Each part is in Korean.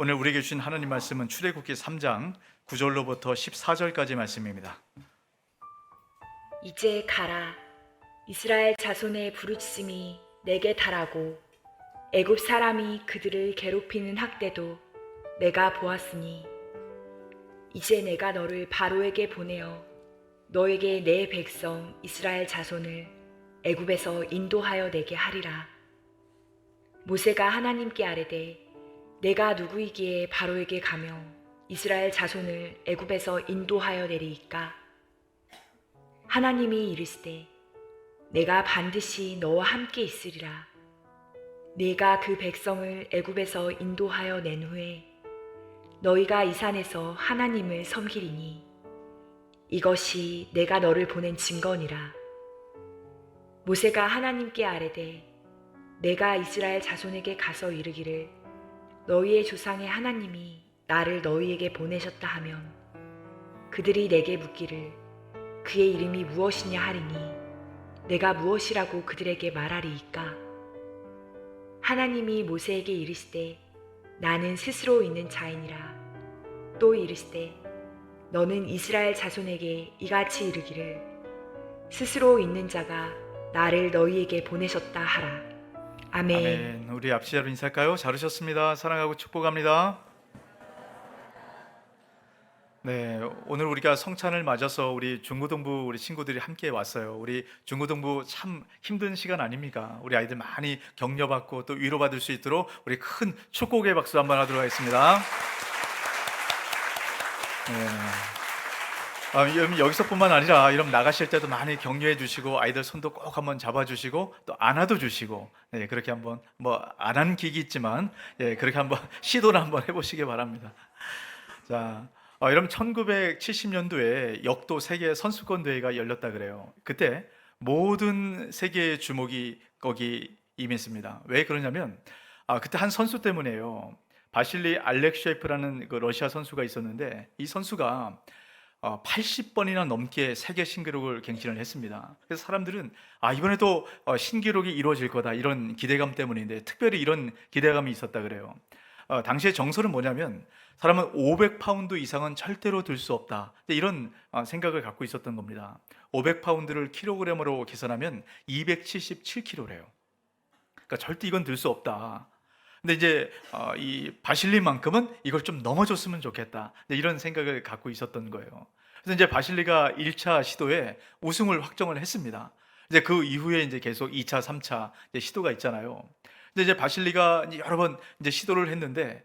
오늘 우리에게 주신 하나님 말씀은 출애굽기 3장 9절로부터 14절까지 말씀입니다. 이제 가라. 이스라엘 자손의 부르짖음이 내게 달하고 애굽 사람이 그들을 괴롭히는 학대도 내가 보았으니 이제 내가 너를 바로에게 보내어 너에게 내 백성 이스라엘 자손을 애굽에서 인도하여 내게 하리라. 모세가 하나님께 아뢰되 내가 누구이기에 바로에게 가며 이스라엘 자손을 애굽에서 인도하여 내리이까? 하나님이 이르시되 내가 반드시 너와 함께 있으리라. 네가 그 백성을 애굽에서 인도하여 낸 후에 너희가 이 산에서 하나님을 섬기리니 이것이 내가 너를 보낸 증거니라. 모세가 하나님께 아뢰되 내가 이스라엘 자손에게 가서 이르기를 너희의 조상의 하나님이 나를 너희에게 보내셨다 하면 그들이 내게 묻기를 그의 이름이 무엇이냐 하리니 내가 무엇이라고 그들에게 말하리이까? 하나님이 모세에게 이르시되 나는 스스로 있는 자이니라. 또 이르시되 너는 이스라엘 자손에게 이같이 이르기를 스스로 있는 자가 나를 너희에게 보내셨다 하라. 아멘. 아멘. 우리 앞시자로 인사할까요? 잘 오셨습니다. 사랑하고 축복합니다. 네, 오늘 우리가 성찬을 맞아서 우리 중고등부 우리 친구들이 함께 왔어요. 우리 중고등부 참 힘든 시간 아닙니까? 우리 아이들 많이 격려받고 또 위로받을 수 있도록 우리 큰 축복의 박수 한번 하도록 하겠습니다. 여기서뿐만 아니라 이런 나가실 때도 많이 격려해 주시고 아이들 손도 꼭 한번 잡아주시고 또 안아도 주시고, 네, 그렇게 한번 뭐 안 한 기기 있지만, 예, 그렇게 한번 시도를 한번 해보시기 바랍니다. 자, 여러분 1970년도에 역도 세계 선수권 대회가 열렸다 그래요. 그때 모든 세계의 주목이 거기 임했습니다. 왜 그러냐면 그때 한 선수 때문에요. 바실리 알렉셰프라는 그 러시아 선수가 있었는데 이 선수가 80번이나 넘게 세계 신기록을 갱신을 했습니다. 그래서 사람들은 이번에도 신기록이 이루어질 거다 이런 기대감 때문인데 특별히 이런 기대감이 있었다 그래요. 당시의 정설은 뭐냐면 사람은 500파운드 이상은 절대로 들 수 없다 이런 생각을 갖고 있었던 겁니다. 500파운드를 킬로그램으로 계산하면 277kg래요. 그러니까 절대 이건 들 수 없다. 근데 이제 이 바실리만큼은 이걸 좀 넘어줬으면 좋겠다 이런 생각을 갖고 있었던 거예요. 그래서 이제 바실리가 1차 시도에 우승을 확정을 했습니다. 이제 그 이후에 이제 계속 2차, 3차 시도가 있잖아요. 근데 이제 바실리가 이제 여러 번 이제 시도를 했는데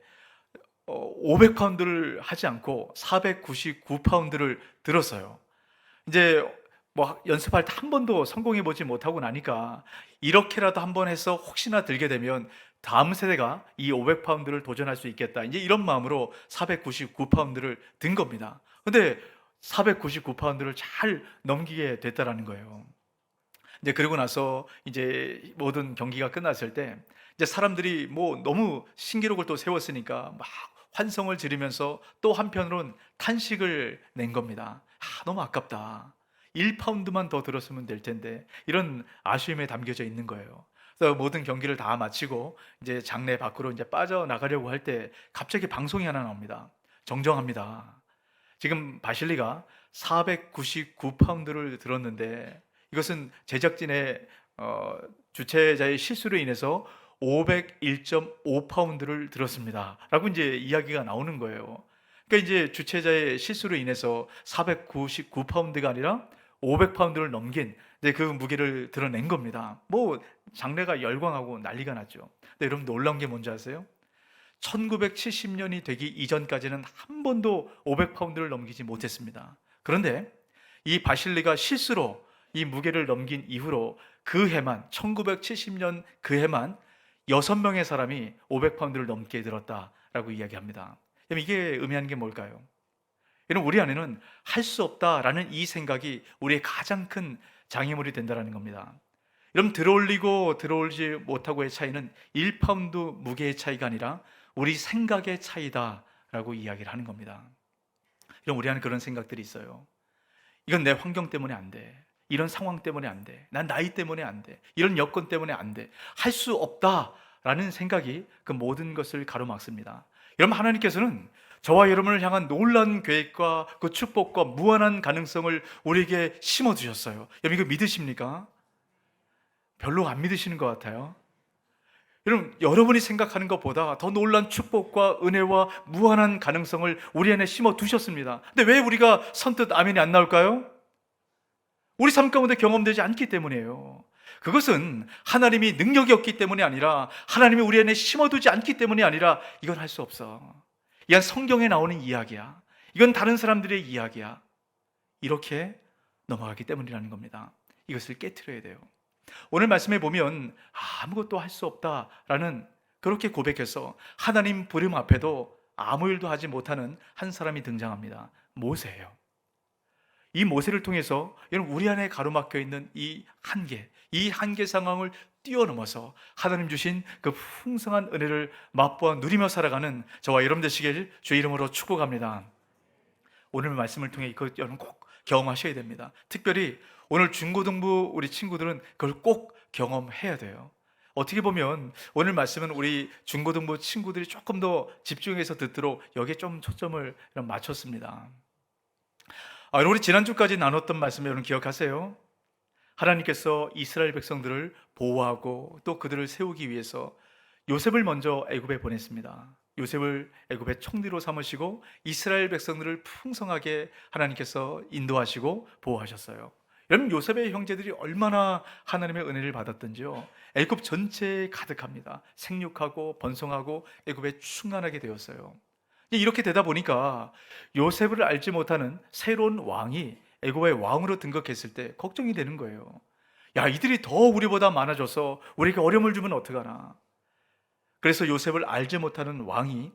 500파운드를 하지 않고 499파운드를 들었어요. 이제 뭐 연습할 때 한 번도 성공해 보지 못하고 나니까 이렇게라도 한번 해서 혹시나 들게 되면 다음 세대가 이 500파운드를 도전할 수 있겠다. 이제 이런 마음으로 499파운드를 든 겁니다. 근데 499파운드를 잘 넘기게 됐다라는 거예요. 이제 그러고 나서 이제 모든 경기가 끝났을 때 이제 사람들이 뭐 너무 신기록을 또 세웠으니까 막 환성을 지르면서 또 한편으론 탄식을 낸 겁니다. 너무 아깝다. 1파운드만 더 들었으면 될 텐데 이런 아쉬움에 담겨져 있는 거예요. 그래서 모든 경기를 다 마치고 이제 장내 밖으로 이제 빠져나가려고 할 때 갑자기 방송이 하나 나옵니다. 정정합니다. 지금 바실리가 499파운드를 들었는데 이것은 제작진의 주최자의 실수로 인해서 501.5파운드를 들었습니다 라고 이제 이야기가 나오는 거예요. 그러니까 이제 주최자의 실수로 인해서 499파운드가 아니라 500파운드를 넘긴 그 무게를 드러낸 겁니다. 뭐 장래가 열광하고 난리가 났죠. 근데 여러분 놀라운 게 뭔지 아세요? 1970년이 되기 이전까지는 한 번도 500파운드를 넘기지 못했습니다. 그런데 이 바실리가 실수로 이 무게를 넘긴 이후로 그 해만 1970년 그 해만 6명의 사람이 500파운드를 넘게 들었다라고 이야기합니다. 그럼 이게 의미하는 게 뭘까요? 여러분 우리 안에는 할 수 없다라는 이 생각이 우리의 가장 큰 장애물이 된다는 겁니다. 여러분 들어올리고 들어올지 못하고의 차이는 1파운드 무게의 차이가 아니라 우리 생각의 차이다라고 이야기를 하는 겁니다. 여러분 우리 안에 그런 생각들이 있어요. 이건 내 환경 때문에 안 돼. 이런 상황 때문에 안 돼. 난 나이 때문에 안 돼. 이런 여건 때문에 안 돼. 할 수 없다라는 생각이 그 모든 것을 가로막습니다. 여러분, 하나님께서는 저와 여러분을 향한 놀라운 계획과 그 축복과 무한한 가능성을 우리에게 심어주셨어요. 여러분, 이거 믿으십니까? 별로 안 믿으시는 것 같아요. 여러분, 여러분이 생각하는 것보다 더 놀라운 축복과 은혜와 무한한 가능성을 우리 안에 심어두셨습니다. 근데 왜 우리가 선뜻 아멘이 안 나올까요? 우리 삶 가운데 경험되지 않기 때문이에요. 그것은 하나님이 능력이 없기 때문이 아니라, 하나님이 우리 안에 심어두지 않기 때문이 아니라, 이건 할 수 없어. 이건 성경에 나오는 이야기야. 이건 다른 사람들의 이야기야. 이렇게 넘어가기 때문이라는 겁니다. 이것을 깨트려야 돼요. 오늘 말씀에 보면 아무것도 할 수 없다라는, 그렇게 고백해서 하나님 부름 앞에도 아무 일도 하지 못하는 한 사람이 등장합니다. 모세예요. 이 모세를 통해서 여러분, 우리 안에 가로막혀 있는 이 한계 상황을 뛰어넘어서 하나님 주신 그 풍성한 은혜를 맛보아 누리며 살아가는 저와 여러분 되시길 주의 이름으로 축복합니다. 오늘 말씀을 통해 이거 여러분 꼭 경험하셔야 됩니다. 특별히 오늘 중고등부 우리 친구들은 그걸 꼭 경험해야 돼요. 어떻게 보면 오늘 말씀은 우리 중고등부 친구들이 조금 더 집중해서 듣도록 여기에 좀 초점을 맞췄습니다. 우리 지난주까지 나눴던 말씀 여러분 기억하세요? 하나님께서 이스라엘 백성들을 보호하고 또 그들을 세우기 위해서 요셉을 먼저 애굽에 보냈습니다. 요셉을 애굽의 총리로 삼으시고 이스라엘 백성들을 풍성하게 하나님께서 인도하시고 보호하셨어요. 여러분, 요셉의 형제들이 얼마나 하나님의 은혜를 받았던지요. 애굽 전체에 가득합니다. 생육하고 번성하고 애굽에 충만하게 되었어요. 이렇게 되다 보니까 요셉을 알지 못하는 새로운 왕이 애굽의 왕으로 등극했을 때 걱정이 되는 거예요. 야, 이들이 더 우리보다 많아져서 우리에게 어려움을 주면 어떡하나. 그래서 요셉을 알지 못하는 왕이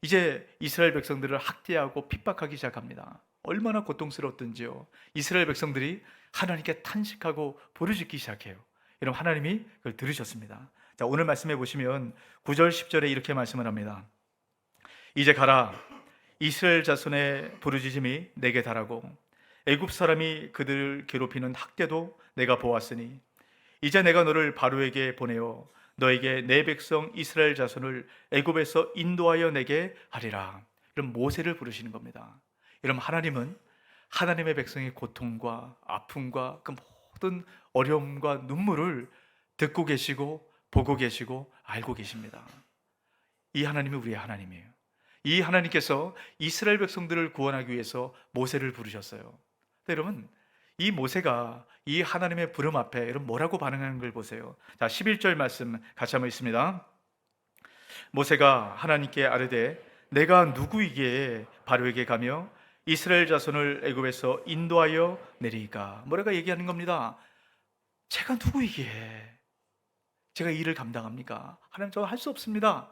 이제 이스라엘 백성들을 학대하고 핍박하기 시작합니다. 얼마나 고통스러웠던지요. 이스라엘 백성들이 하나님께 탄식하고 부르짖기 시작해요. 여러분, 하나님이 그걸 들으셨습니다. 자, 오늘 말씀해 보시면 9절 10절에 이렇게 말씀을 합니다. 이제 가라, 이스라엘 자손의 부르짖음이 내게 달하고 애굽 사람이 그들을 괴롭히는 학대도 내가 보았으니 이제 내가 너를 바로에게 보내어 너에게 내 백성 이스라엘 자손을 애굽에서 인도하여 내게 하리라. 이런 모세를 부르시는 겁니다. 여러분, 하나님은 하나님의 백성의 고통과 아픔과 그 모든 어려움과 눈물을 듣고 계시고 보고 계시고 알고 계십니다. 이 하나님이 우리의 하나님이에요. 이 하나님께서 이스라엘 백성들을 구원하기 위해서 모세를 부르셨어요. 여러분, 이 모세가 이 하나님의 부름 앞에 여러분 뭐라고 반응하는 걸 보세요. 자, 11절 말씀 같이 한번 읽습니다. 모세가 하나님께 아뢰되 내가 누구이기에 바로에게 가며 이스라엘 자손을 애굽에서 인도하여 내리이까. 뭐라고 얘기하는 겁니다. 제가 누구이기에 제가 이 일을 감당합니까? 하나님, 저 할 수 없습니다.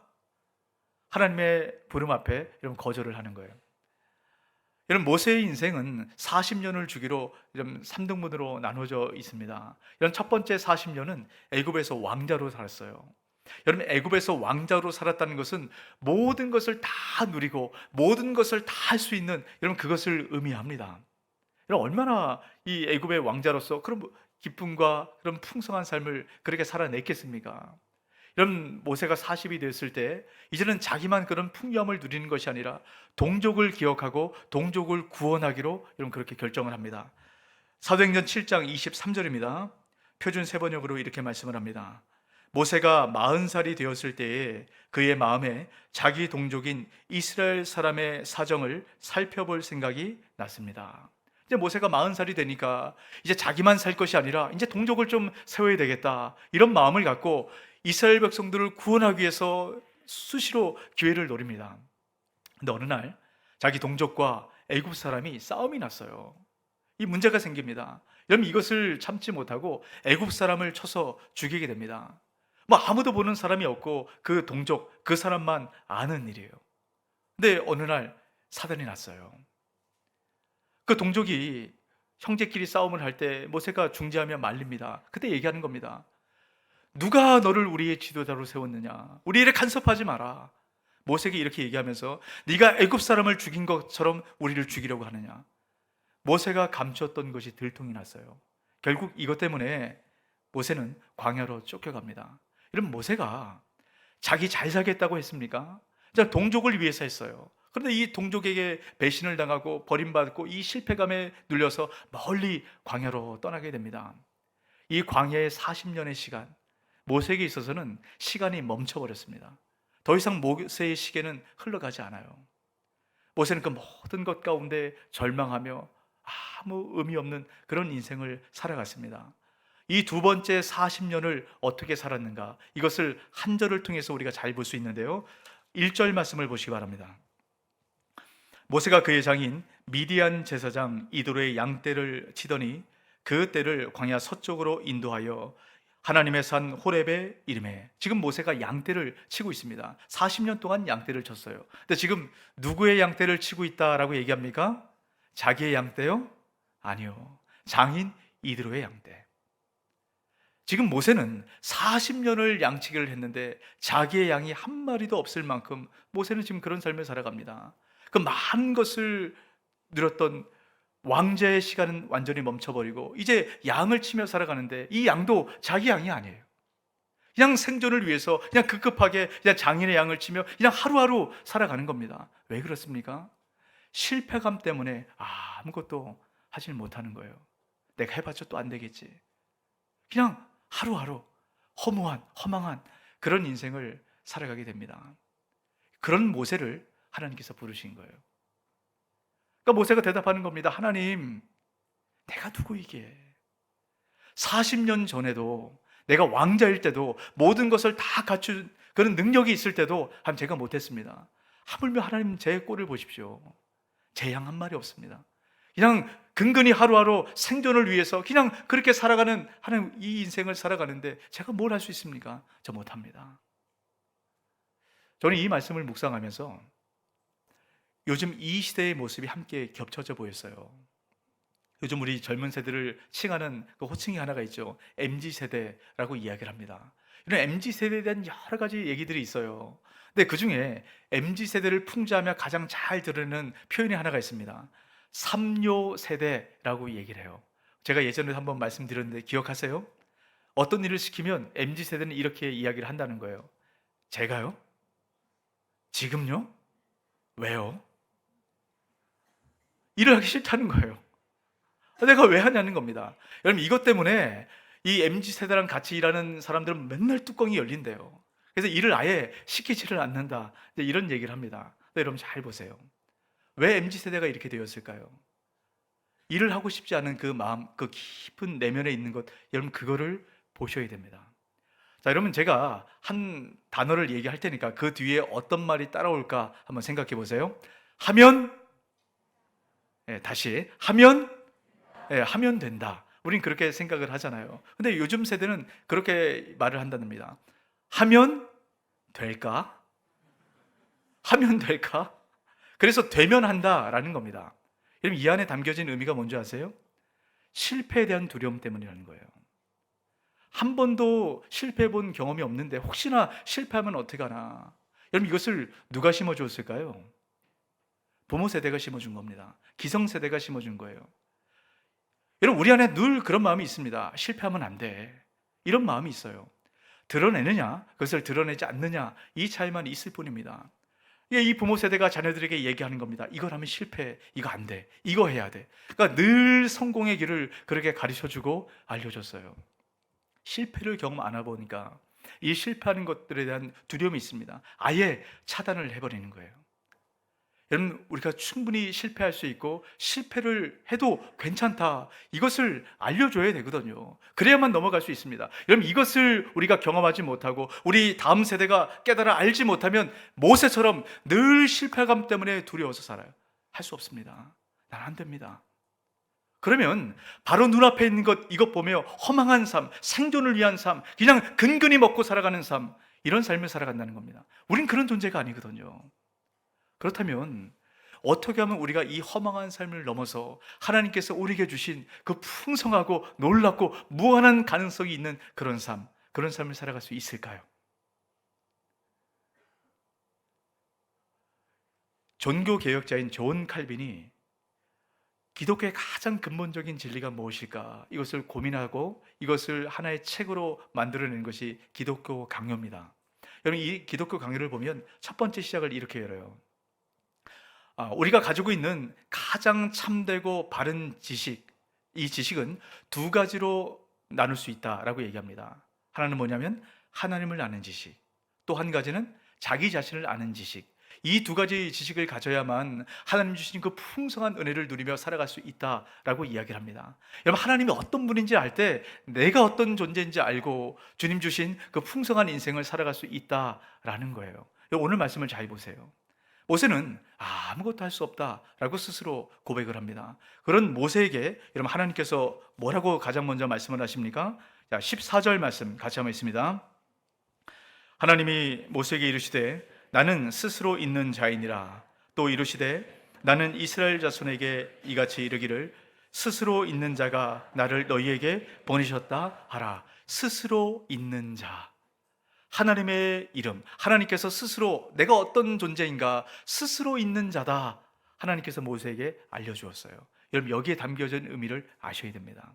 하나님의 부름 앞에 여러분 거절을 하는 거예요. 여러분, 모세의 인생은 40년을 주기로 3등분으로 나눠져 있습니다. 이런 첫 번째 40년은 애굽에서 왕자로 살았어요. 여러분, 애굽에서 왕자로 살았다는 것은 모든 것을 다 누리고 모든 것을 다 할 수 있는 여러분 그것을 의미합니다. 여러분, 얼마나 이 애굽의 왕자로서 그런 기쁨과 그런 풍성한 삶을 그렇게 살아냈겠습니까? 여러분, 모세가 40이 됐을 때 이제는 자기만 그런 풍요함을 누리는 것이 아니라 동족을 기억하고 동족을 구원하기로 여러분 그렇게 결정을 합니다. 사도행전 7장 23절입니다. 표준 세번역으로 이렇게 말씀을 합니다. 모세가 40살이 되었을 때에 그의 마음에 자기 동족인 이스라엘 사람의 사정을 살펴볼 생각이 났습니다. 이제 모세가 40살이 되니까 이제 자기만 살 것이 아니라 이제 동족을 좀 세워야 되겠다, 이런 마음을 갖고 이스라엘 백성들을 구원하기 위해서 수시로 기회를 노립니다. 근데 어느 날 자기 동족과 애굽 사람이 싸움이 났어요. 이 문제가 생깁니다. 여러분, 이것을 참지 못하고 애굽 사람을 쳐서 죽이게 됩니다. 아무도 보는 사람이 없고 그 동족, 그 사람만 아는 일이에요. 근데 어느 날 사단이 났어요. 그 동족이 형제끼리 싸움을 할 때 모세가 중재하며 말립니다. 그때 얘기하는 겁니다. 누가 너를 우리의 지도자로 세웠느냐? 우리 일에 간섭하지 마라. 모세에게 이렇게 얘기하면서 네가 애굽 사람을 죽인 것처럼 우리를 죽이려고 하느냐? 모세가 감췄던 것이 들통이 났어요. 결국 이것 때문에 모세는 광야로 쫓겨갑니다. 여러분, 모세가 자기 잘 살겠다고 했습니까? 자, 동족을 위해서 했어요. 그런데 이 동족에게 배신을 당하고 버림받고 이 실패감에 눌려서 멀리 광야로 떠나게 됩니다. 이 광야의 40년의 시간, 모세에게 있어서는 시간이 멈춰버렸습니다. 더 이상 모세의 시계는 흘러가지 않아요. 모세는 그 모든 것 가운데 절망하며 아무 의미 없는 그런 인생을 살아갔습니다. 이 두 번째 40년을 어떻게 살았는가, 이것을 한 절을 통해서 우리가 잘 볼 수 있는데요, 1절 말씀을 보시기 바랍니다. 모세가 그의 장인 미디안 제사장 이도로의 양떼를 치더니 그 떼를 광야 서쪽으로 인도하여 하나님의 산 호렙에 이르매. 지금 모세가 양떼를 치고 있습니다. 40년 동안 양떼를 쳤어요. 근데 지금 누구의 양떼를 치고 있다라고 얘기합니까? 자기의 양떼요? 아니요, 장인 이드로의 양떼. 지금 모세는 40년을 양치기를 했는데 자기의 양이 한 마리도 없을 만큼 모세는 지금 그런 삶을 살아갑니다. 그 많은 것을 누렸던 왕자의 시간은 완전히 멈춰버리고 이제 양을 치며 살아가는데, 이 양도 자기 양이 아니에요. 그냥 생존을 위해서 그냥 급급하게 그냥 장인의 양을 치며 그냥 하루하루 살아가는 겁니다. 왜 그렇습니까? 실패감 때문에 아무것도 하질 못하는 거예요. 내가 해봤자 또 안 되겠지. 그냥 하루하루 허무한, 허망한 그런 인생을 살아가게 됩니다. 그런 모세를 하나님께서 부르신 거예요. 그러니까 모세가 대답하는 겁니다. 하나님, 내가 누구이기에? 40년 전에도, 내가 왕자일 때도, 모든 것을 다 갖춘 그런 능력이 있을 때도 제가 못했습니다. 하물며 하나님 제 꼴을 보십시오. 제 양 한 마리 없습니다. 그냥 근근히 하루하루 생존을 위해서 그냥 그렇게 살아가는 하나님, 이 인생을 살아가는데 제가 뭘 할 수 있습니까? 저 못합니다. 저는 이 말씀을 묵상하면서 요즘 이 시대의 모습이 함께 겹쳐져 보였어요. 요즘 우리 젊은 세대를 칭하는 그 호칭이 하나가 있죠. MZ세대라고 이야기를 합니다. 이런 MZ세대에 대한 여러 가지 얘기들이 있어요. 근데 그 중에 MZ세대를 풍자하며 가장 잘 드러내는 표현이 하나가 있습니다. 삼요 세대라고 얘기를 해요. 제가 예전에 한번 말씀드렸는데 기억하세요? 어떤 일을 시키면 MZ세대는 이렇게 이야기를 한다는 거예요. 제가요? 지금요? 왜요? 일을 하기 싫다는 거예요. 내가 왜 하냐는 겁니다. 여러분, 이것 때문에 이 MZ세대랑 같이 일하는 사람들은 맨날 뚜껑이 열린대요. 그래서 일을 아예 시키지를 않는다, 이런 얘기를 합니다. 여러분 잘 보세요. 왜 MZ세대가 이렇게 되었을까요? 일을 하고 싶지 않은 그 마음, 그 깊은 내면에 있는 것, 여러분 그거를 보셔야 됩니다. 자, 여러분 제가 한 단어를 얘기할 테니까 그 뒤에 어떤 말이 따라올까 한번 생각해 보세요. 하면, 다시 하면, 하면 된다. 우린 그렇게 생각을 하잖아요. 근데 요즘 세대는 그렇게 말을 한답니다. 하면 될까? 하면 될까? 그래서 되면 한다라는 겁니다. 여러분, 이 안에 담겨진 의미가 뭔지 아세요? 실패에 대한 두려움 때문이라는 거예요. 한 번도 실패해 본 경험이 없는데 혹시나 실패하면 어떡하나. 여러분, 이것을 누가 심어주었을까요? 부모 세대가 심어준 겁니다. 기성세대가 심어준 거예요. 여러분, 우리 안에 늘 그런 마음이 있습니다. 실패하면 안 돼, 이런 마음이 있어요. 드러내느냐, 그것을 드러내지 않느냐, 이 차이만 있을 뿐입니다. 이 부모 세대가 자녀들에게 얘기하는 겁니다. 이걸 하면 실패해, 이거 안 돼, 이거 해야 돼. 그러니까 늘 성공의 길을 그렇게 가르쳐주고 알려줬어요. 실패를 경험 안 해보니까 이 실패하는 것들에 대한 두려움이 있습니다. 아예 차단을 해버리는 거예요. 여러분, 우리가 충분히 실패할 수 있고 실패를 해도 괜찮다, 이것을 알려줘야 되거든요. 그래야만 넘어갈 수 있습니다. 여러분, 이것을 우리가 경험하지 못하고 우리 다음 세대가 깨달아 알지 못하면 모세처럼 늘 실패감 때문에 두려워서 살아요. 할 수 없습니다. 난 안 됩니다. 그러면 바로 눈앞에 있는 것, 이것 보며 허망한 삶, 생존을 위한 삶, 그냥 근근히 먹고 살아가는 삶, 이런 삶을 살아간다는 겁니다. 우린 그런 존재가 아니거든요. 그렇다면 어떻게 하면 우리가 이 허망한 삶을 넘어서 하나님께서 우리에게 주신 그 풍성하고 놀랍고 무한한 가능성이 있는 그런 삶, 그런 삶을 살아갈 수 있을까요? 종교개혁자인 존 칼빈이 기독교의 가장 근본적인 진리가 무엇일까, 이것을 고민하고 이것을 하나의 책으로 만들어낸 것이 기독교 강요입니다. 여러분, 이 기독교 강의를 보면 첫 번째 시작을 이렇게 열어요. 우리가 가지고 있는 가장 참되고 바른 지식, 이 지식은 두 가지로 나눌 수 있다라고 얘기합니다. 하나는 뭐냐면 하나님을 아는 지식, 또 한 가지는 자기 자신을 아는 지식. 이 두 가지 지식을 가져야만 하나님 주신 그 풍성한 은혜를 누리며 살아갈 수 있다라고 이야기를 합니다. 여러분, 하나님이 어떤 분인지 알 때 내가 어떤 존재인지 알고 주님 주신 그 풍성한 인생을 살아갈 수 있다라는 거예요. 오늘 말씀을 잘 보세요. 모세는 아무것도 할 수 없다라고 스스로 고백을 합니다. 그런 모세에게 여러분, 하나님께서 뭐라고 가장 먼저 말씀을 하십니까? 자, 14절 말씀 같이 한번 있습니다. 하나님이 모세에게 이르시되 나는 스스로 있는 자이니라. 또 이르시되 나는 이스라엘 자손에게 이같이 이르기를 스스로 있는 자가 나를 너희에게 보내셨다 하라. 스스로 있는 자, 하나님의 이름, 하나님께서 스스로 내가 어떤 존재인가 스스로 있는 자다, 하나님께서 모세에게 알려주었어요. 여러분, 여기에 담겨진 의미를 아셔야 됩니다.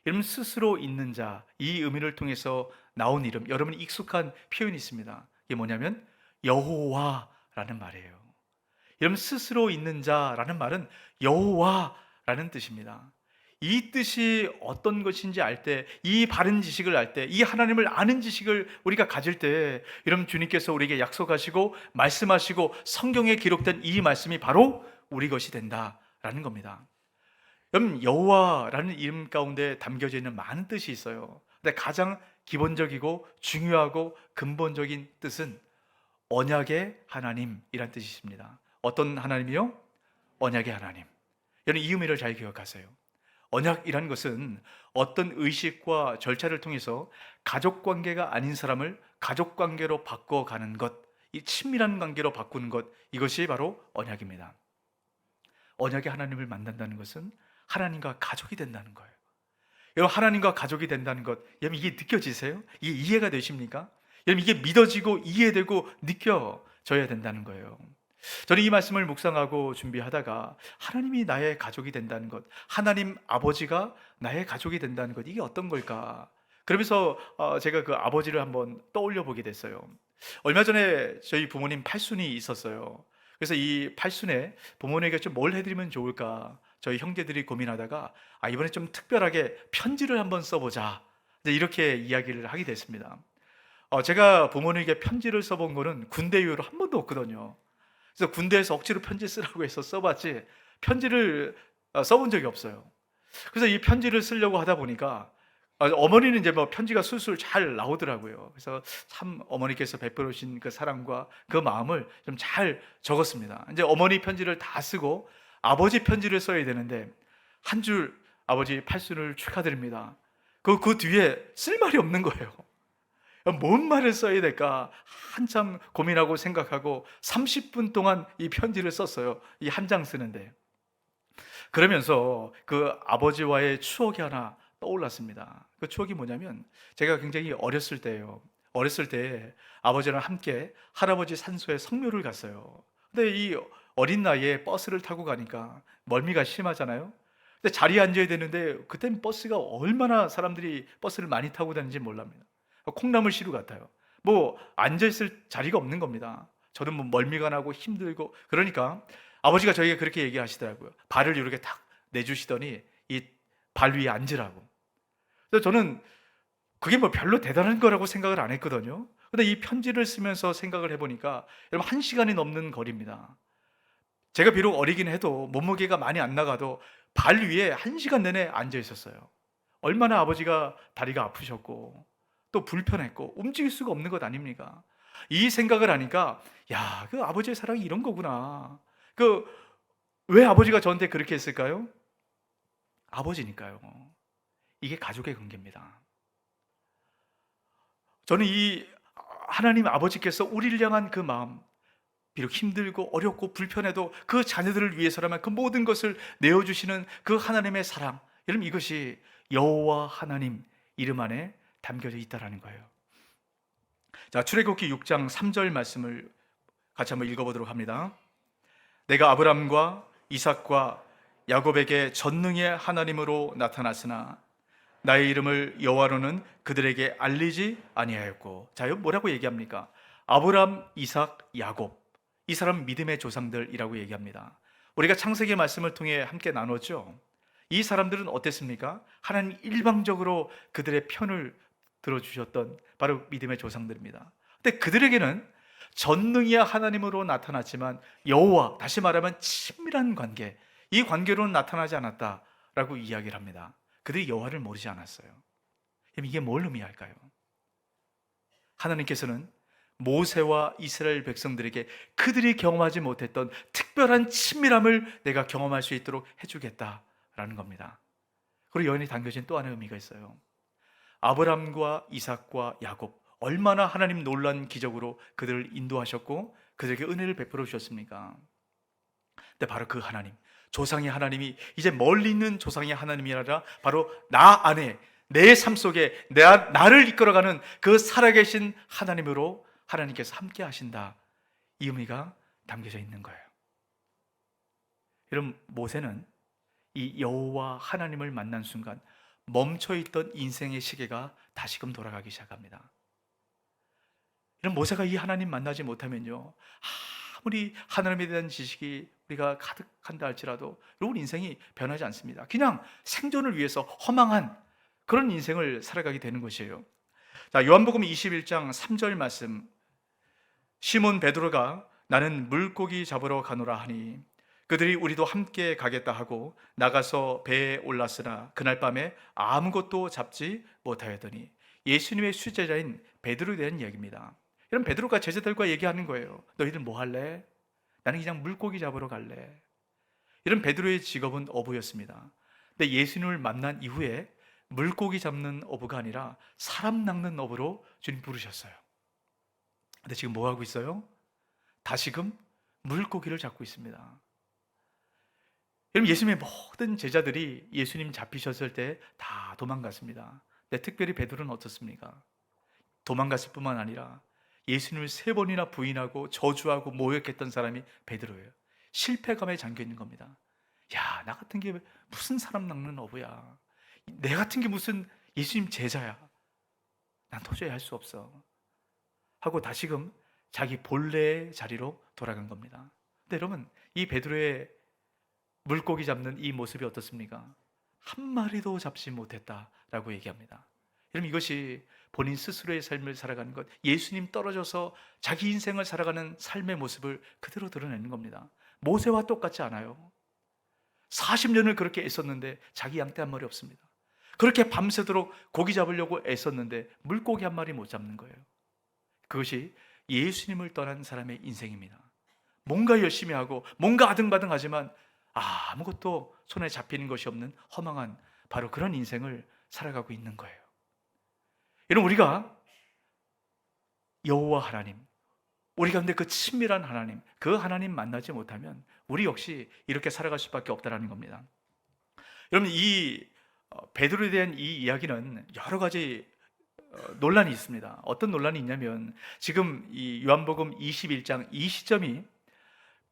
여러분, 스스로 있는 자, 이 의미를 통해서 나온 이름, 여러분이 익숙한 표현이 있습니다. 이게 뭐냐면 여호와라는 말이에요. 여러분, 스스로 있는 자라는 말은 여호와라는 뜻입니다. 이 뜻이 어떤 것인지 알 때, 이 바른 지식을 알 때, 이 하나님을 아는 지식을 우리가 가질 때, 여러분, 주님께서 우리에게 약속하시고 말씀하시고 성경에 기록된 이 말씀이 바로 우리 것이 된다라는 겁니다. 여러분, 여호와라는 이름 가운데 담겨져 있는 많은 뜻이 있어요. 근데 가장 기본적이고 중요하고 근본적인 뜻은 언약의 하나님이란 뜻이 있습니다. 어떤 하나님이요? 언약의 하나님. 여러분, 이 의미를 잘 기억하세요. 언약이란 것은 어떤 의식과 절차를 통해서 가족관계가 아닌 사람을 가족관계로 바꿔가는 것, 이 친밀한 관계로 바꾸는 것, 이것이 바로 언약입니다. 언약의 하나님을 만난다는 것은 하나님과 가족이 된다는 거예요. 여러분, 하나님과 가족이 된다는 것, 여러분, 이게 느껴지세요? 이게 이해가 되십니까? 여러분, 이게 믿어지고 이해되고 느껴져야 된다는 거예요. 저는 이 말씀을 묵상하고 준비하다가 하나님이 나의 가족이 된다는 것, 하나님 아버지가 나의 가족이 된다는 것, 이게 어떤 걸까? 그러면서 제가 그 아버지를 한번 떠올려 보게 됐어요. 얼마 전에 저희 부모님 팔순이 있었어요. 그래서 이 팔순에 부모님에게 좀 뭘 해드리면 좋을까 저희 형제들이 고민하다가 이번에 좀 특별하게 편지를 한번 써보자, 이렇게 이야기를 하게 됐습니다. 제가 부모님에게 편지를 써본 거는 군대 이후로 한 번도 없거든요. 그래서 군대에서 억지로 편지 쓰라고 해서 써봤지 편지를 써본 적이 없어요. 그래서 이 편지를 쓰려고 하다 보니까 어머니는 이제 뭐 편지가 술술 잘 나오더라고요. 그래서 참 어머니께서 베풀어 주신 그 사랑과 그 마음을 좀 잘 적었습니다. 이제 어머니 편지를 다 쓰고 아버지 편지를 써야 되는데 한 줄 아버지 팔순을 축하드립니다. 그 뒤에 쓸 말이 없는 거예요. 뭔 말을 써야 될까 한참 고민하고 생각하고 30분 동안 이 편지를 썼어요. 이 한 장 쓰는데. 그러면서 그 아버지와의 추억이 하나 떠올랐습니다. 그 추억이 뭐냐면 제가 굉장히 어렸을 때예요. 어렸을 때 아버지랑 함께 할아버지 산소에 성묘를 갔어요. 근데 이 어린 나이에 버스를 타고 가니까 멀미가 심하잖아요. 근데 자리에 앉아야 되는데 그땐 버스가 얼마나 사람들이 버스를 많이 타고 다니는지 몰랍니다. 콩나물 시루 같아요. 뭐 앉아있을 자리가 없는 겁니다. 저는 뭐 멀미가 나고 힘들고, 그러니까 아버지가 저에게 그렇게 얘기하시더라고요. 발을 이렇게 탁 내주시더니 이 발 위에 앉으라고. 그래서 저는 그게 뭐 별로 대단한 거라고 생각을 안 했거든요. 근데 이 편지를 쓰면서 생각을 해보니까 여러분, 1시간이 넘는 거리입니다. 제가 비록 어리긴 해도 몸무게가 많이 안 나가도 발 위에 1시간 내내 앉아 있었어요. 얼마나 아버지가 다리가 아프셨고 또 불편했고 움직일 수가 없는 것 아닙니까? 이 생각을 하니까 야, 그 아버지의 사랑이 이런 거구나. 왜 아버지가 저한테 그렇게 했을까요? 아버지니까요. 이게 가족의 관계입니다. 저는 이 하나님 아버지께서 우리를 향한 그 마음, 비록 힘들고 어렵고 불편해도 그 자녀들을 위해서라면 그 모든 것을 내어주시는 그 하나님의 사랑, 여러분, 이것이 여호와 하나님 이름 안에 담겨져 있다라는 거예요. 자, 출애굽기 6장 3절 말씀을 같이 한번 읽어보도록 합니다. 내가 아브람과 이삭과 야곱에게 전능의 하나님으로 나타났으나 나의 이름을 여호와로는 그들에게 알리지 아니하였고. 자, 여기 뭐라고 얘기합니까? 아브람, 이삭, 야곱, 이 사람 믿음의 조상들이라고 얘기합니다. 우리가 창세기 말씀을 통해 함께 나눴죠. 이 사람들은 어땠습니까? 하나님 일방적으로 그들의 편을 들어주셨던 바로 믿음의 조상들입니다. 근데 그들에게는 전능이야 하나님으로 나타났지만 여호와, 다시 말하면 친밀한 관계, 이 관계로는 나타나지 않았다라고 이야기를 합니다. 그들이 여호와를 모르지 않았어요. 그럼 이게 뭘 의미할까요? 하나님께서는 모세와 이스라엘 백성들에게 그들이 경험하지 못했던 특별한 친밀함을 내가 경험할 수 있도록 해주겠다라는 겁니다. 그리고 여인이 담겨진 또 하나의 의미가 있어요. 아브람과 이삭과 야곱, 얼마나 하나님 놀란 기적으로 그들을 인도하셨고 그들에게 은혜를 베풀어 주셨습니까? 근데 바로 그 하나님, 조상의 하나님이 이제 멀리 있는 조상의 하나님이 아니라 바로 나 안에, 내 삶 속에 나를 이끌어가는 그 살아계신 하나님으로 하나님께서 함께 하신다, 이 의미가 담겨져 있는 거예요. 여러분, 모세는 이 여호와 하나님을 만난 순간 멈춰있던 인생의 시계가 다시금 돌아가기 시작합니다. 이런 모세가 이 하나님 만나지 못하면요, 아무리 하나님에 대한 지식이 우리가 가득한다 할지라도 여러분 인생이 변하지 않습니다. 그냥 생존을 위해서 허망한 그런 인생을 살아가게 되는 것이에요. 자, 요한복음 21장 3절 말씀, 시몬 베드로가 나는 물고기 잡으러 가노라 하니 그들이 우리도 함께 가겠다 하고 나가서 배에 올랐으나 그날 밤에 아무것도 잡지 못하였더니, 예수님의 수제자인 베드로에 대한 이야기입니다. 이런 베드로가 제자들과 얘기하는 거예요. 너희들 뭐 할래? 나는 그냥 물고기 잡으러 갈래. 이런 베드로의 직업은 어부였습니다. 근데 예수님을 만난 이후에 물고기 잡는 어부가 아니라 사람 낚는 어부로 주님 부르셨어요. 근데 지금 뭐 하고 있어요? 다시금 물고기를 잡고 있습니다. 여러분, 예수님의 모든 제자들이 예수님 잡히셨을 때 다 도망갔습니다. 근데 특별히 베드로는 어떻습니까? 도망갔을 뿐만 아니라 예수님을 3번이나 부인하고 저주하고 모욕했던 사람이 베드로예요. 실패감에 잠겨 있는 겁니다. 야, 나 같은 게 무슨 사람 낚는 어부야. 내 같은 게 무슨 예수님 제자야. 난 도저히 할 수 없어 하고 다시금 자기 본래의 자리로 돌아간 겁니다. 근데 여러분, 이 베드로의 물고기 잡는 이 모습이 어떻습니까? 한 마리도 잡지 못했다라고 얘기합니다. 여러분, 이것이 본인 스스로의 삶을 살아가는 것, 예수님 떨어져서 자기 인생을 살아가는 삶의 모습을 그대로 드러내는 겁니다. 모세와 똑같지 않아요. 40년을 그렇게 애썼는데 자기 양떼 한 마리 없습니다. 그렇게 밤새도록 고기 잡으려고 애썼는데 물고기 한 마리 못 잡는 거예요. 그것이 예수님을 떠난 사람의 인생입니다. 뭔가 열심히 하고 뭔가 아등바등하지만 아무것도 손에 잡히는 것이 없는 허망한 바로 그런 인생을 살아가고 있는 거예요. 여러분, 우리가 여호와 하나님, 우리 가운데 그 친밀한 하나님, 그 하나님 만나지 못하면 우리 역시 이렇게 살아갈 수밖에 없다는 겁니다. 여러분, 이 베드로에 대한 이 이야기는 여러 가지 논란이 있습니다. 어떤 논란이 있냐면, 지금 이 요한복음 21장 이 시점이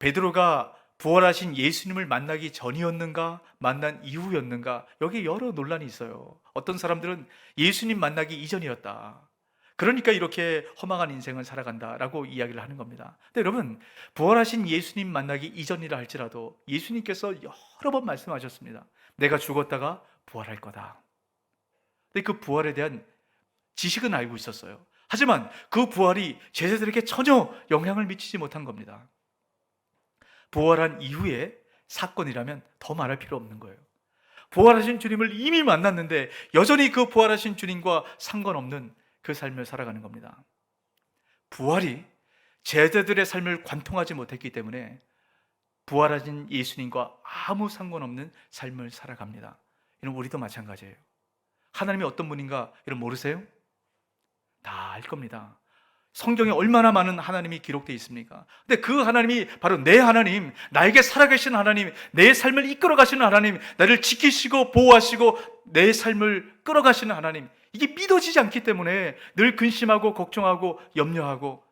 베드로가 부활하신 예수님을 만나기 전이었는가 만난 이후였는가, 여기에 여러 논란이 있어요. 어떤 사람들은 예수님 만나기 이전이었다, 그러니까 이렇게 허망한 인생을 살아간다라고 이야기를 하는 겁니다. 근데 여러분, 부활하신 예수님 만나기 이전이라 할지라도 예수님께서 여러 번 말씀하셨습니다. 내가 죽었다가 부활할 거다. 근데 그 부활에 대한 지식은 알고 있었어요. 하지만 그 부활이 제자들에게 전혀 영향을 미치지 못한 겁니다. 부활한 이후의 사건이라면 더 말할 필요 없는 거예요. 부활하신 주님을 이미 만났는데 여전히 그 부활하신 주님과 상관없는 그 삶을 살아가는 겁니다. 부활이 제자들의 삶을 관통하지 못했기 때문에 부활하신 예수님과 아무 상관없는 삶을 살아갑니다. 이런 우리도 마찬가지예요. 하나님이 어떤 분인가 여러분 모르세요? 다 알 겁니다. 성경에 얼마나 많은 하나님이 기록되어 있습니까? 근데 그 하나님이 바로 내 하나님, 나에게 살아계신 하나님, 내 삶을 이끌어 가시는 하나님, 나를 지키시고 보호하시고 내 삶을 끌어가시는 하나님, 이게 믿어지지 않기 때문에 늘 근심하고 걱정하고 염려하고,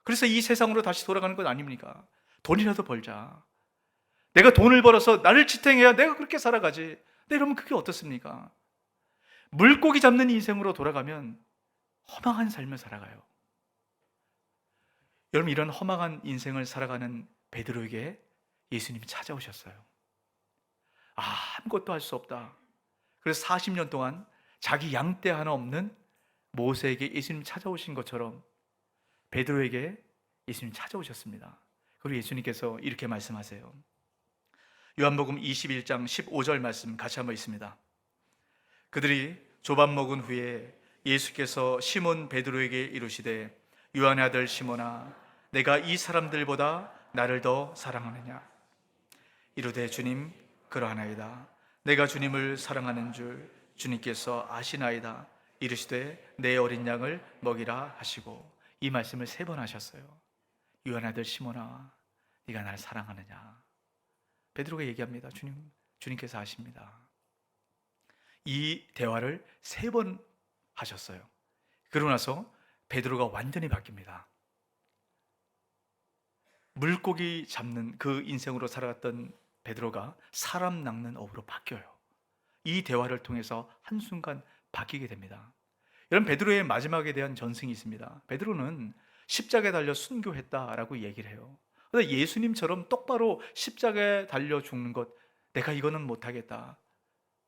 그래서 이 세상으로 다시 돌아가는 것 아닙니까? 돈이라도 벌자, 내가 돈을 벌어서 나를 지탱해야 내가 그렇게 살아가지. 근데 여러분, 그게 어떻습니까? 물고기 잡는 인생으로 돌아가면 허망한 삶을 살아가요. 여러분, 이런 허망한 인생을 살아가는 베드로에게 예수님이 찾아오셨어요. 아무것도 할 수 없다. 그래서 40년 동안 자기 양떼 하나 없는 모세에게 예수님 찾아오신 것처럼 베드로에게 예수님 찾아오셨습니다. 그리고 예수님께서 이렇게 말씀하세요. 요한복음 21장 15절 말씀 같이 한번 있습니다. 그들이 조밥 먹은 후에 예수께서 시몬 베드로에게 이르시되 요한의 아들 시몬아, 내가 이 사람들보다 나를 더 사랑하느냐? 이르되 주님, 그러하나이다. 내가 주님을 사랑하는 줄 주님께서 아시나이다. 이르시되 내 어린 양을 먹이라 하시고, 이 말씀을 3번 하셨어요. 요한의 아들 시몬아, 네가 날 사랑하느냐? 베드로가 얘기합니다. 주님께서 아십니다. 이 대화를 3번 하셨어요. 그러고 나서 베드로가 완전히 바뀝니다. 물고기 잡는 그 인생으로 살아갔던 베드로가 사람 낚는 어부로 바뀌어요. 이 대화를 통해서 한순간 바뀌게 됩니다. 여러분, 베드로의 마지막에 대한 전승이 있습니다. 베드로는 십자가에 달려 순교했다라고 얘기를 해요. 그런데 예수님처럼 똑바로 십자가에 달려 죽는 것, 내가 이거는 못하겠다,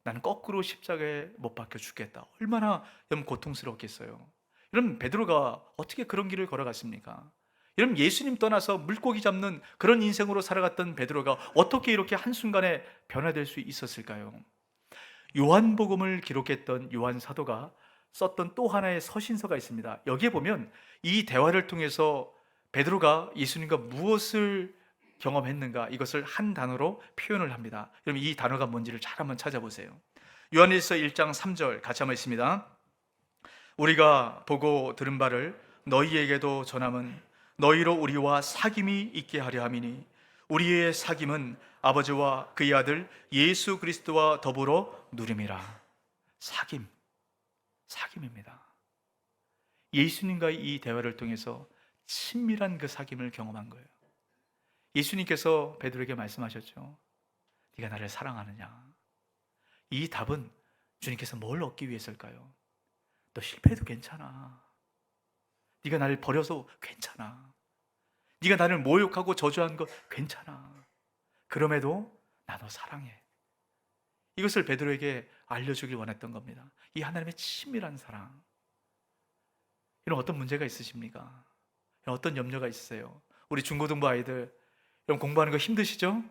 나는 거꾸로 십자가에 못 박혀 죽겠다, 얼마나 여러분 고통스럽겠어요. 여러분, 베드로가 어떻게 그런 길을 걸어갔습니까? 여러분, 예수님 떠나서 물고기 잡는 그런 인생으로 살아갔던 베드로가 어떻게 이렇게 한순간에 변화될 수 있었을까요? 요한복음을 기록했던 요한 사도가 썼던 또 하나의 서신서가 있습니다. 여기에 보면 이 대화를 통해서 베드로가 예수님과 무엇을 경험했는가, 이것을 한 단어로 표현을 합니다. 여러분, 이 단어가 뭔지를 잘 한번 찾아보세요. 요한일서 1장 3절 같이 한번 있습니다. 우리가 보고 들은 바를 너희에게도 전함은 너희로 우리와 사귐이 있게 하려 함이니 우리의 사귐은 아버지와 그의 아들 예수 그리스도와 더불어 누림이라. 사귐입니다. 예수님과의 이 대화를 통해서 친밀한 그 사귐을 경험한 거예요. 예수님께서 베드로에게 말씀하셨죠. 네가 나를 사랑하느냐? 이 답은 주님께서 뭘 얻기 위해서일까요? 너 실패해도 괜찮아. 네가 나를 버려서 괜찮아. 네가 나를 모욕하고 저주한 거 괜찮아. 그럼에도 나 너 사랑해. 이것을 베드로에게 알려주길 원했던 겁니다. 이 하나님의 친밀한 사랑. 이런 어떤 문제가 있으십니까? 이런 어떤 염려가 있으세요? 우리 중고등부 아이들, 여러분 공부하는 거 힘드시죠?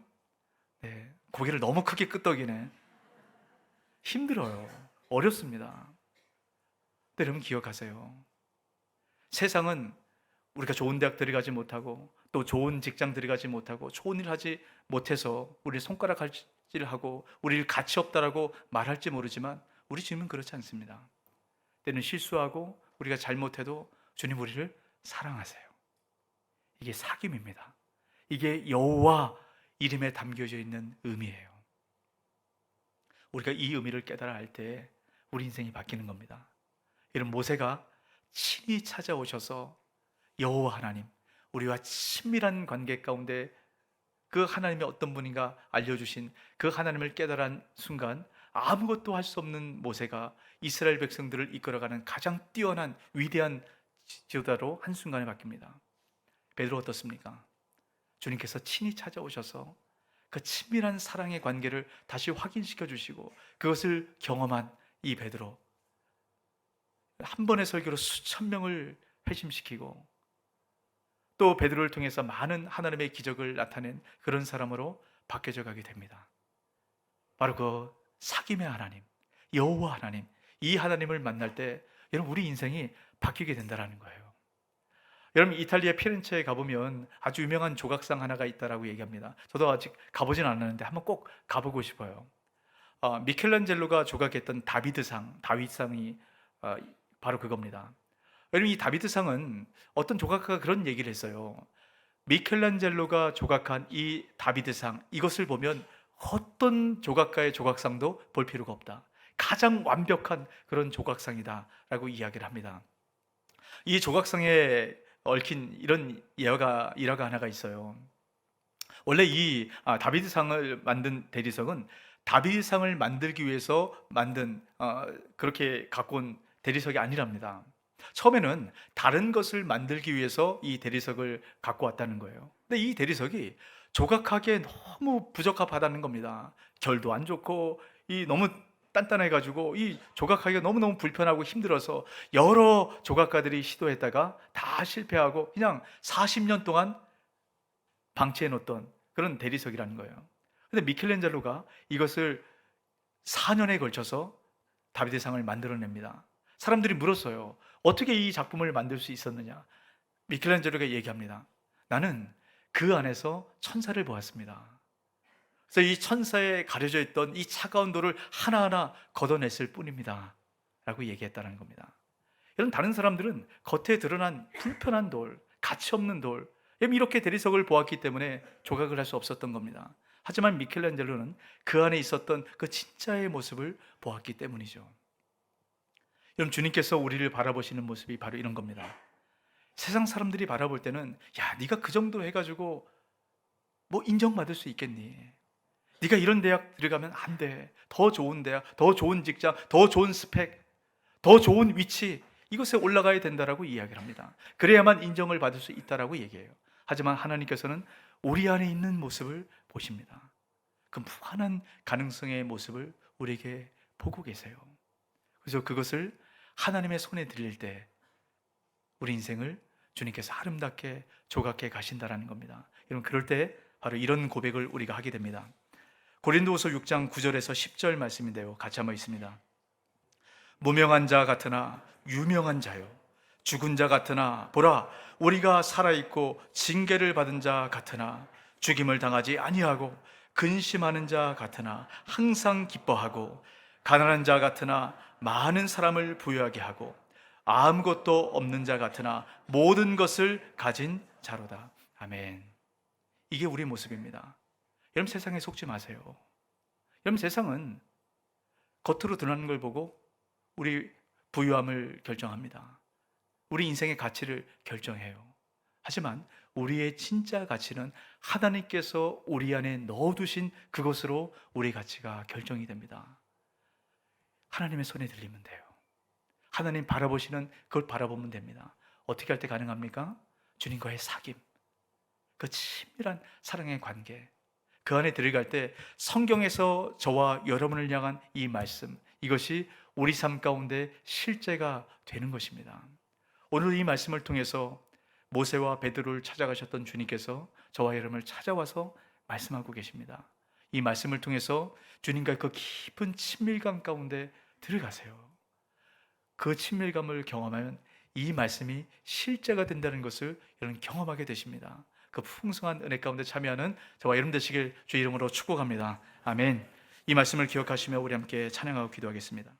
네, 고개를 너무 크게 끄덕이네. 힘들어요. 어렵습니다. 근데 여러분 기억하세요. 세상은 우리가 좋은 대학 들어가지 못하고 또 좋은 직장 들어가지 못하고 좋은 일 하지 못해서 우리 손가락 갈질하고 우리를 가치 없다라고 말할지 모르지만 우리 주님은 그렇지 않습니다. 때는 실수하고 우리가 잘못해도 주님 우리를 사랑하세요. 이게 사귐입니다. 이게 여호와 이름에 담겨져 있는 의미예요. 우리가 이 의미를 깨달아 알 때 우리 인생이 바뀌는 겁니다. 이런 모세가 친히 찾아오셔서 여호와 하나님, 우리와 친밀한 관계 가운데 그 하나님이 어떤 분인가 알려주신 그 하나님을 깨달은 순간 아무것도 할 수 없는 모세가 이스라엘 백성들을 이끌어가는 가장 뛰어난 위대한 지도자로 한순간에 바뀝니다. 베드로 어떻습니까? 주님께서 친히 찾아오셔서 그 친밀한 사랑의 관계를 다시 확인시켜 주시고 그것을 경험한 이 베드로, 한 번의 설교로 수천 명을 회심시키고 또 베드로를 통해서 많은 하나님의 기적을 나타낸 그런 사람으로 바뀌어져 가게 됩니다. 바로 그 사귐의 하나님, 여호와 하나님, 이 하나님을 만날 때 여러분 우리 인생이 바뀌게 된다는 거예요. 여러분, 이탈리아 피렌체에 가보면 아주 유명한 조각상 하나가 있다라고 얘기합니다. 저도 아직 가보진 않았는데 한번 꼭 가보고 싶어요. 미켈란젤로가 조각했던 다윗상이 바로 그겁니다. 여러분, 이 다비드상은 어떤 조각가가 그런 얘기를 했어요. 미켈란젤로가 조각한 이 다비드상, 이것을 보면 어떤 조각가의 조각상도 볼 필요가 없다. 가장 완벽한 그런 조각상이다 라고 이야기를 합니다. 이 조각상에 얽힌 이런 일화가 하나가 있어요. 원래 이 다비드상을 만든 대리석은 다비드상을 만들기 위해서 만든 그렇게 갖고 온 대리석이 아니랍니다. 처음에는 다른 것을 만들기 위해서 이 대리석을 갖고 왔다는 거예요. 근데 이 대리석이 조각하기에 너무 부적합하다는 겁니다. 결도 안 좋고 이 너무 단단해가지고 이 조각하기가 너무너무 불편하고 힘들어서 여러 조각가들이 시도했다가 다 실패하고 그냥 40년 동안 방치해 놓던 그런 대리석이라는 거예요. 근데 미켈란젤로가 이것을 4년에 걸쳐서 다비드 상을 만들어냅니다. 사람들이 물었어요. 어떻게 이 작품을 만들 수 있었느냐? 미켈란젤로가 얘기합니다. 나는 그 안에서 천사를 보았습니다. 그래서 이 천사에 가려져 있던 이 차가운 돌을 하나하나 걷어냈을 뿐입니다. 라고 얘기했다는 겁니다. 여러분, 다른 사람들은 겉에 드러난 불편한 돌, 가치 없는 돌, 이렇게 대리석을 보았기 때문에 조각을 할 수 없었던 겁니다. 하지만 미켈란젤로는 그 안에 있었던 그 진짜의 모습을 보았기 때문이죠. 여러분, 주님께서 우리를 바라보시는 모습이 바로 이런 겁니다. 세상 사람들이 바라볼 때는 야, 네가 그 정도 해가지고 뭐 인정받을 수 있겠니? 네가 이런 대학 들어가면 안 돼. 더 좋은 대학, 더 좋은 직장, 더 좋은 스펙, 더 좋은 위치, 이것에 올라가야 된다라고 이야기를 합니다. 그래야만 인정을 받을 수 있다라고 얘기해요. 하지만 하나님께서는 우리 안에 있는 모습을 보십니다. 그 무한한 가능성의 모습을 우리에게 보고 계세요. 그래서 그것을 하나님의 손에 드릴 때 우리 인생을 주님께서 아름답게 조각해 가신다라는 겁니다. 여러분, 그럴 때 바로 이런 고백을 우리가 하게 됩니다. 고린도후서 6장 9절에서 10절 말씀인데요, 같이 한번 있습니다. 무명한 자 같으나 유명한 자요, 죽은 자 같으나 보라 우리가 살아있고 징계를 받은 자 같으나 죽임을 당하지 아니하고 근심하는 자 같으나 항상 기뻐하고 가난한 자 같으나 많은 사람을 부유하게 하고 아무것도 없는 자 같으나 모든 것을 가진 자로다. 아멘. 이게 우리 모습입니다. 여러분, 세상에 속지 마세요. 여러분, 세상은 겉으로 드러나는 걸 보고 우리 부유함을 결정합니다. 우리 인생의 가치를 결정해요. 하지만 우리의 진짜 가치는 하나님께서 우리 안에 넣어두신 그것으로 우리의 가치가 결정이 됩니다. 하나님의 손에 들리면 돼요. 하나님 바라보시는 그걸 바라보면 됩니다. 어떻게 할 때 가능합니까? 주님과의 사귐, 그 친밀한 사랑의 관계, 그 안에 들어갈 때 성경에서 저와 여러분을 향한 이 말씀, 이것이 우리 삶 가운데 실제가 되는 것입니다. 오늘 이 말씀을 통해서 모세와 베드로를 찾아가셨던 주님께서 저와 여러분을 찾아와서 말씀하고 계십니다. 이 말씀을 통해서 주님과 그 깊은 친밀감 가운데 들어가세요. 그 친밀감을 경험하면 이 말씀이 실제가 된다는 것을 여러분 경험하게 되십니다. 그 풍성한 은혜 가운데 참여하는 저와 여러분 되시길 주의 이름으로 축복합니다. 아멘. 이 말씀을 기억하시며 우리 함께 찬양하고 기도하겠습니다.